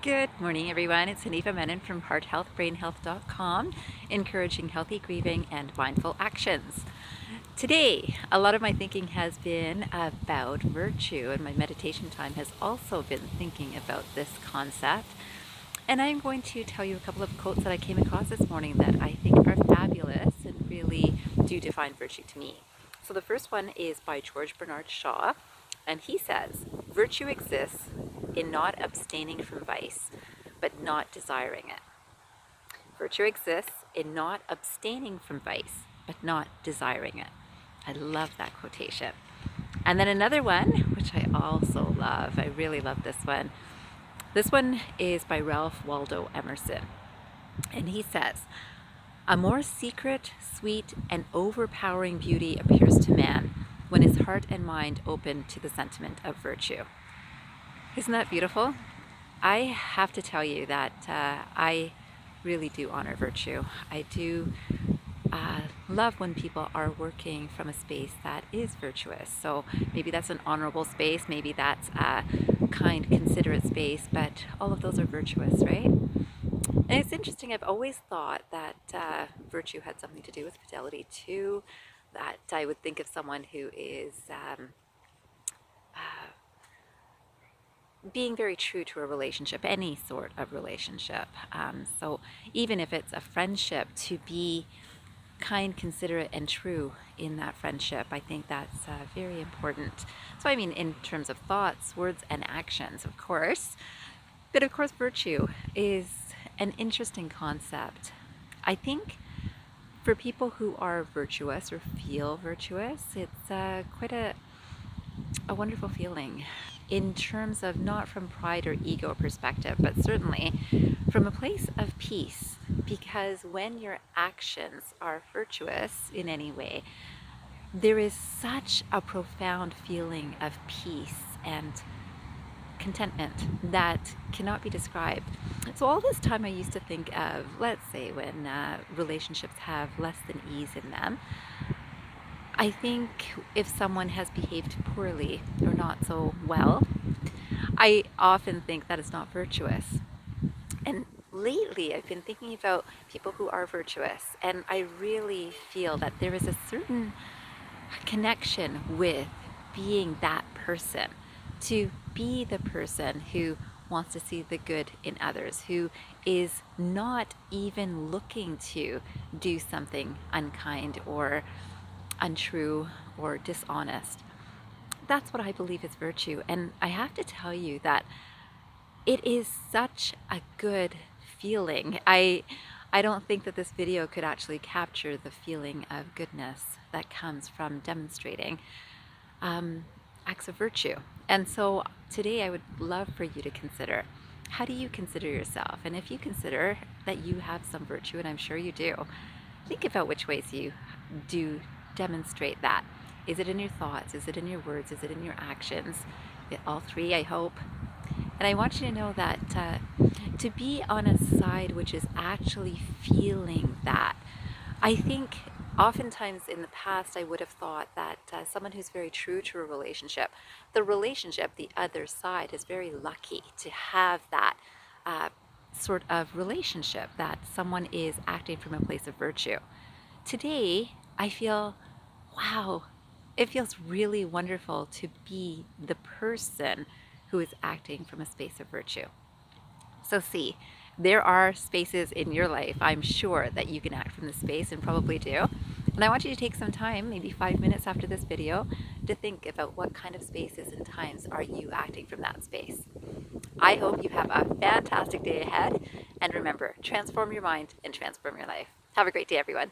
Good morning, everyone. It's Hanifa Menon from hearthealthbrainhealth.com, encouraging healthy grieving and mindful actions. Today, a lot of my thinking has been about virtue, and my meditation time has also been thinking about this concept. And I'm going to tell you a couple of quotes that I came across this morning that I think are fabulous and really do define virtue to me. So the first one is by George Bernard Shaw, and he says, "Virtue exists in not abstaining from vice, but not desiring it." Virtue exists in not abstaining from vice, but not desiring it. I love that quotation. And then another one, which I also love, I really love this one. This one is by Ralph Waldo Emerson. And he says, "A more secret, sweet, and overpowering beauty appears to man when his heart and mind open to the sentiment of virtue." Isn't that beautiful? I have to tell you that I really do honor virtue. I do love when people are working from a space that is virtuous. So maybe that's an honorable space, maybe that's a kind, considerate space, but all of those are virtuous, right? And it's interesting, I've always thought that virtue had something to do with fidelity too, that I would think of someone who is being very true to a relationship, any sort of relationship. So even if it's a friendship, to be kind, considerate, and true in that friendship, I think that's very important. So I mean, in terms of thoughts, words, and actions, of course. But of course, virtue is an interesting concept. I think for people who are virtuous or feel virtuous, it's quite a wonderful feeling in terms of not from pride or ego perspective, but certainly from a place of peace. Because when your actions are virtuous in any way, there is such a profound feeling of peace and contentment that cannot be described. So all this time I used to think of, let's say, when relationships have less than ease in them, I think if someone has behaved poorly or not so well, I often think that is not virtuous. And lately I've been thinking about people who are virtuous, and I really feel that there is a certain connection with being that person, to be the person who wants to see the good in others, who is not even looking to do something unkind or untrue or dishonest. That's what I believe is virtue. And I have to tell you that it is such a good feeling. I don't think that this video could actually capture the feeling of goodness that comes from demonstrating acts of virtue. And so today I would love for you to consider, how do you consider yourself? And if you consider that you have some virtue, and I'm sure you do, think about which ways you do demonstrate that. Is it in your thoughts? Is it in your words? Is it in your actions? All three, I hope. And I want you to know that to be on a side which is actually feeling that, I think oftentimes in the past I would have thought that someone who's very true to a relationship, the other side is very lucky to have that sort of relationship, that someone is acting from a place of virtue. Today, I feel, wow, it feels really wonderful to be the person who is acting from a space of virtue. So see, there are spaces in your life, I'm sure, that you can act from this space, and probably do. And I want you to take some time, maybe 5 minutes after this video, to think about what kind of spaces and times are you acting from that space. I hope you have a fantastic day ahead. And remember, transform your mind and transform your life. Have a great day, everyone.